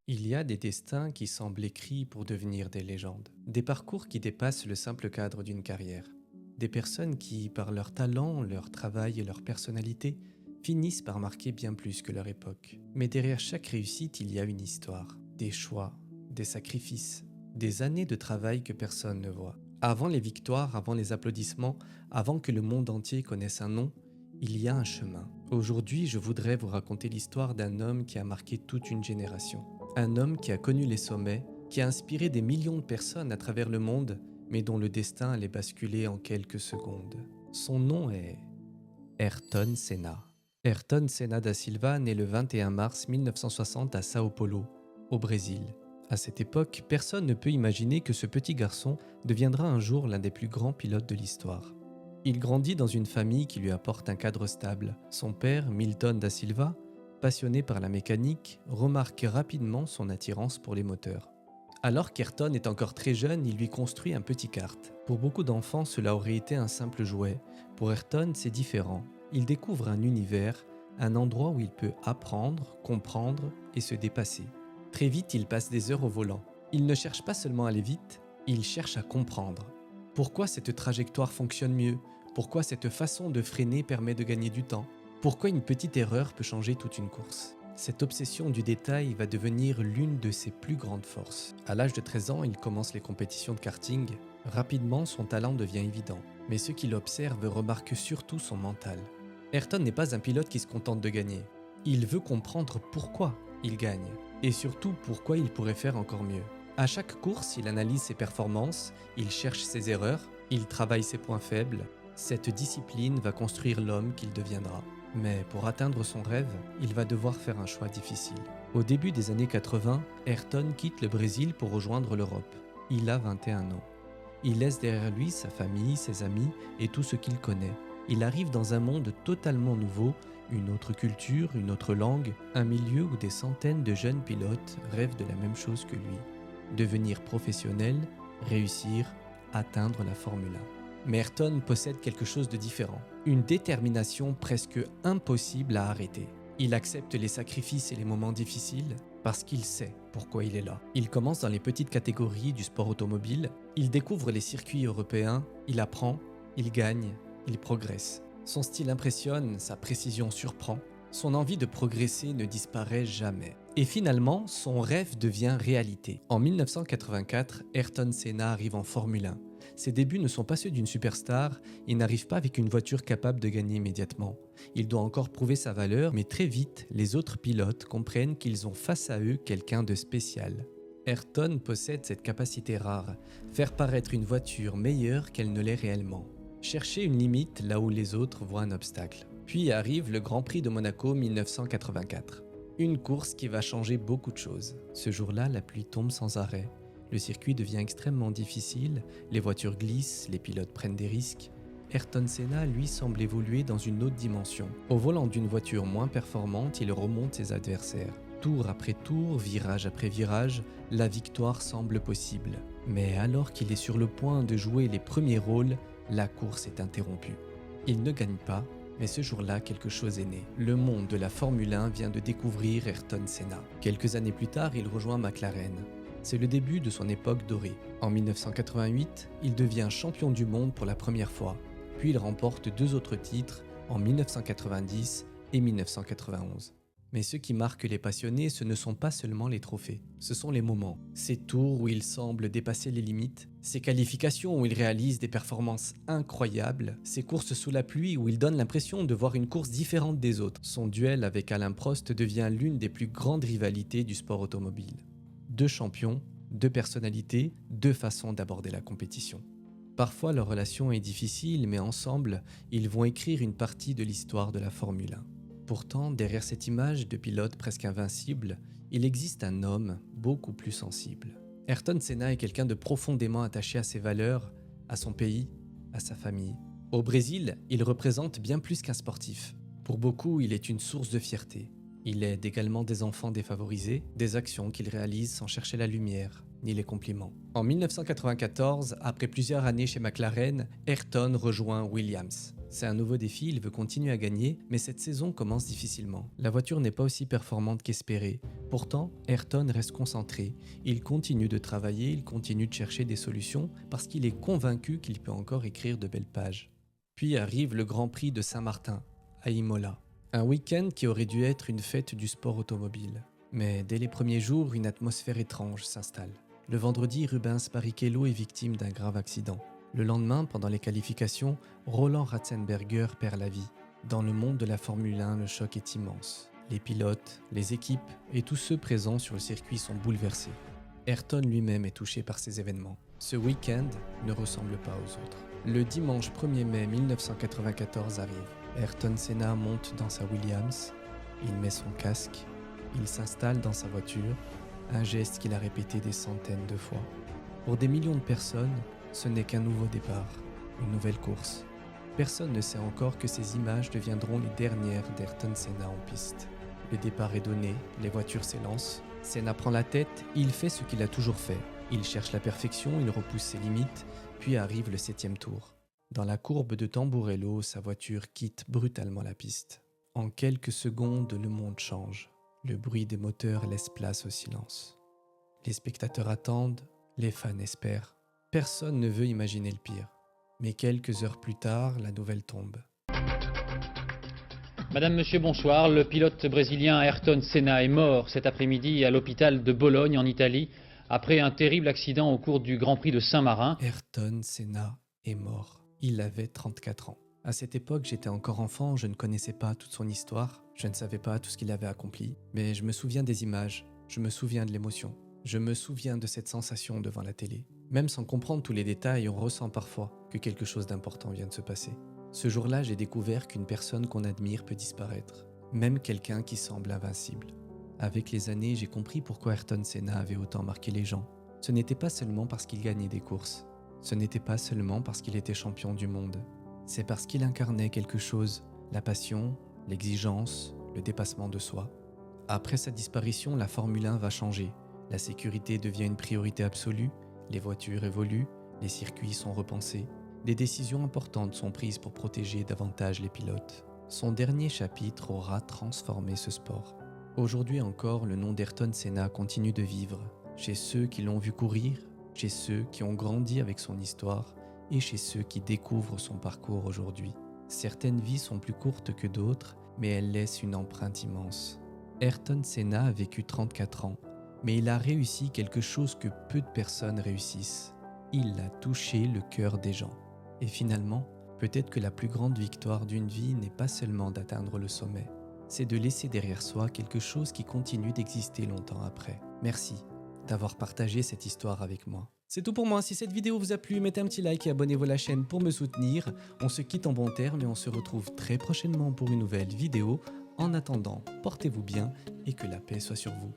Il y a des destins qui semblent écrits pour devenir des légendes, des parcours qui dépassent le simple cadre d'une carrière, des personnes qui, par leur talent, leur travail et leur personnalité, finissent par marquer bien plus que leur époque. Mais derrière chaque réussite, il y a une histoire, des choix, des sacrifices, des années de travail que personne ne voit. Avant les victoires, avant les applaudissements, avant que le monde entier connaisse un nom, il y a un chemin. Aujourd'hui, je voudrais vous raconter l'histoire d'un homme qui a marqué toute une génération. Un homme qui a connu les sommets, qui a inspiré des millions de personnes à travers le monde, mais dont le destin allait basculer en quelques secondes. Son nom est Ayrton Senna. Ayrton Senna da Silva naît le 21 mars 1960 à Sao Paulo, au Brésil. À cette époque, personne ne peut imaginer que ce petit garçon deviendra un jour l'un des plus grands pilotes de l'histoire. Il grandit dans une famille qui lui apporte un cadre stable. Son père, Milton da Silva, passionné par la mécanique, remarque rapidement son attirance pour les moteurs. Alors qu'Ayrton est encore très jeune, il lui construit un petit kart. Pour beaucoup d'enfants, cela aurait été un simple jouet. Pour Ayrton, c'est différent. Il découvre un univers, un endroit où il peut apprendre, comprendre et se dépasser. Très vite, il passe des heures au volant. Il ne cherche pas seulement à aller vite, il cherche à comprendre. Pourquoi cette trajectoire fonctionne mieux? Pourquoi cette façon de freiner permet de gagner du temps? Pourquoi une petite erreur peut changer toute une course? Cette obsession du détail va devenir l'une de ses plus grandes forces. À l'âge de 13 ans, il commence les compétitions de karting. Rapidement, son talent devient évident. Mais ceux qui l'observent remarquent surtout son mental. Ayrton n'est pas un pilote qui se contente de gagner. Il veut comprendre pourquoi il gagne. Et surtout pourquoi il pourrait faire encore mieux. À chaque course, il analyse ses performances, il cherche ses erreurs, il travaille ses points faibles. Cette discipline va construire l'homme qu'il deviendra. Mais pour atteindre son rêve, il va devoir faire un choix difficile. Au début des années 80, Ayrton quitte le Brésil pour rejoindre l'Europe. Il a 21 ans. Il laisse derrière lui sa famille, ses amis et tout ce qu'il connaît. Il arrive dans un monde totalement nouveau, une autre culture, une autre langue, un milieu où des centaines de jeunes pilotes rêvent de la même chose que lui. Devenir professionnel, réussir, atteindre la Formule 1. Mais Ayrton possède quelque chose de différent, une détermination presque impossible à arrêter. Il accepte les sacrifices et les moments difficiles parce qu'il sait pourquoi il est là. Il commence dans les petites catégories du sport automobile, il découvre les circuits européens, il apprend, il gagne, il progresse. Son style impressionne, sa précision surprend, son envie de progresser ne disparaît jamais. Et finalement, son rêve devient réalité. En 1984, Ayrton Senna arrive en Formule 1. Ses débuts ne sont pas ceux d'une superstar, il n'arrive pas avec une voiture capable de gagner immédiatement. Il doit encore prouver sa valeur, mais très vite, les autres pilotes comprennent qu'ils ont face à eux quelqu'un de spécial. Ayrton possède cette capacité rare, faire paraître une voiture meilleure qu'elle ne l'est réellement. Chercher une limite là où les autres voient un obstacle. Puis arrive le Grand Prix de Monaco 1984. Une course qui va changer beaucoup de choses. Ce jour-là, la pluie tombe sans arrêt. Le circuit devient extrêmement difficile, les voitures glissent, les pilotes prennent des risques. Ayrton Senna, lui, semble évoluer dans une autre dimension. Au volant d'une voiture moins performante, il remonte ses adversaires. Tour après tour, virage après virage, la victoire semble possible. Mais alors qu'il est sur le point de jouer les premiers rôles, la course est interrompue. Il ne gagne pas, mais ce jour-là, quelque chose est né. Le monde de la Formule 1 vient de découvrir Ayrton Senna. Quelques années plus tard, il rejoint McLaren. C'est le début de son époque dorée. En 1988, il devient champion du monde pour la première fois. Puis il remporte 2 autres titres en 1990 et 1991. Mais ce qui marque les passionnés, ce ne sont pas seulement les trophées, ce sont les moments. Ces tours où il semble dépasser les limites, ces qualifications où il réalise des performances incroyables, ces courses sous la pluie où il donne l'impression de voir une course différente des autres. Son duel avec Alain Prost devient l'une des plus grandes rivalités du sport automobile. 2 champions, 2 personnalités, 2 façons d'aborder la compétition. Parfois leur relation est difficile, mais ensemble, ils vont écrire une partie de l'histoire de la Formule 1. Pourtant, derrière cette image de pilote presque invincible, il existe un homme beaucoup plus sensible. Ayrton Senna est quelqu'un de profondément attaché à ses valeurs, à son pays, à sa famille. Au Brésil, il représente bien plus qu'un sportif. Pour beaucoup, il est une source de fierté. Il aide également des enfants défavorisés, des actions qu'il réalise sans chercher la lumière, ni les compliments. En 1994, après plusieurs années chez McLaren, Ayrton rejoint Williams. C'est un nouveau défi, il veut continuer à gagner, mais cette saison commence difficilement. La voiture n'est pas aussi performante qu'espéré. Pourtant, Ayrton reste concentré. Il continue de travailler, il continue de chercher des solutions parce qu'il est convaincu qu'il peut encore écrire de belles pages. Puis arrive le Grand Prix de Saint-Martin, à Imola. Un week-end qui aurait dû être une fête du sport automobile. Mais dès les premiers jours, une atmosphère étrange s'installe. Le vendredi, Rubens Barrichello est victime d'un grave accident. Le lendemain, pendant les qualifications, Roland Ratzenberger perd la vie. Dans le monde de la Formule 1, le choc est immense. Les pilotes, les équipes et tous ceux présents sur le circuit sont bouleversés. Ayrton lui-même est touché par ces événements. Ce week-end ne ressemble pas aux autres. Le dimanche 1er mai 1994 arrive. Ayrton Senna monte dans sa Williams, il met son casque, il s'installe dans sa voiture, un geste qu'il a répété des centaines de fois. Pour des millions de personnes, ce n'est qu'un nouveau départ, une nouvelle course. Personne ne sait encore que ces images deviendront les dernières d'Ayrton Senna en piste. Le départ est donné, les voitures s'élancent. Senna prend la tête, il fait ce qu'il a toujours fait. Il cherche la perfection, il repousse ses limites, puis arrive le 7e tour. Dans la courbe de Tamburello, sa voiture quitte brutalement la piste. En quelques secondes, le monde change. Le bruit des moteurs laisse place au silence. Les spectateurs attendent, les fans espèrent. Personne ne veut imaginer le pire. Mais quelques heures plus tard, la nouvelle tombe. Madame, Monsieur, bonsoir. Le pilote brésilien Ayrton Senna est mort cet après-midi à l'hôpital de Bologne en Italie après un terrible accident au cours du Grand Prix de Saint-Marin. Ayrton Senna est mort. Il avait 34 ans. À cette époque, j'étais encore enfant, je ne connaissais pas toute son histoire, je ne savais pas tout ce qu'il avait accompli, mais je me souviens des images, je me souviens de l'émotion, je me souviens de cette sensation devant la télé. Même sans comprendre tous les détails, on ressent parfois que quelque chose d'important vient de se passer. Ce jour-là, j'ai découvert qu'une personne qu'on admire peut disparaître, même quelqu'un qui semble invincible. Avec les années, j'ai compris pourquoi Ayrton Senna avait autant marqué les gens. Ce n'était pas seulement parce qu'il gagnait des courses, ce n'était pas seulement parce qu'il était champion du monde. C'est parce qu'il incarnait quelque chose, la passion, l'exigence, le dépassement de soi. Après sa disparition, la Formule 1 va changer. La sécurité devient une priorité absolue, les voitures évoluent, les circuits sont repensés. Des décisions importantes sont prises pour protéger davantage les pilotes. Son dernier chapitre aura transformé ce sport. Aujourd'hui encore, le nom d'Ayrton Senna continue de vivre, chez ceux qui l'ont vu courir, chez ceux qui ont grandi avec son histoire et chez ceux qui découvrent son parcours aujourd'hui. Certaines vies sont plus courtes que d'autres, mais elles laissent une empreinte immense. Ayrton Senna a vécu 34 ans, mais il a réussi quelque chose que peu de personnes réussissent. Il a touché le cœur des gens. Et finalement, peut-être que la plus grande victoire d'une vie n'est pas seulement d'atteindre le sommet, c'est de laisser derrière soi quelque chose qui continue d'exister longtemps après. Merci d'avoir partagé cette histoire avec moi. C'est tout pour moi. Si cette vidéo vous a plu, mettez un petit like et abonnez-vous à la chaîne pour me soutenir. On se quitte en bons termes et on se retrouve très prochainement pour une nouvelle vidéo. En attendant, portez-vous bien et que la paix soit sur vous.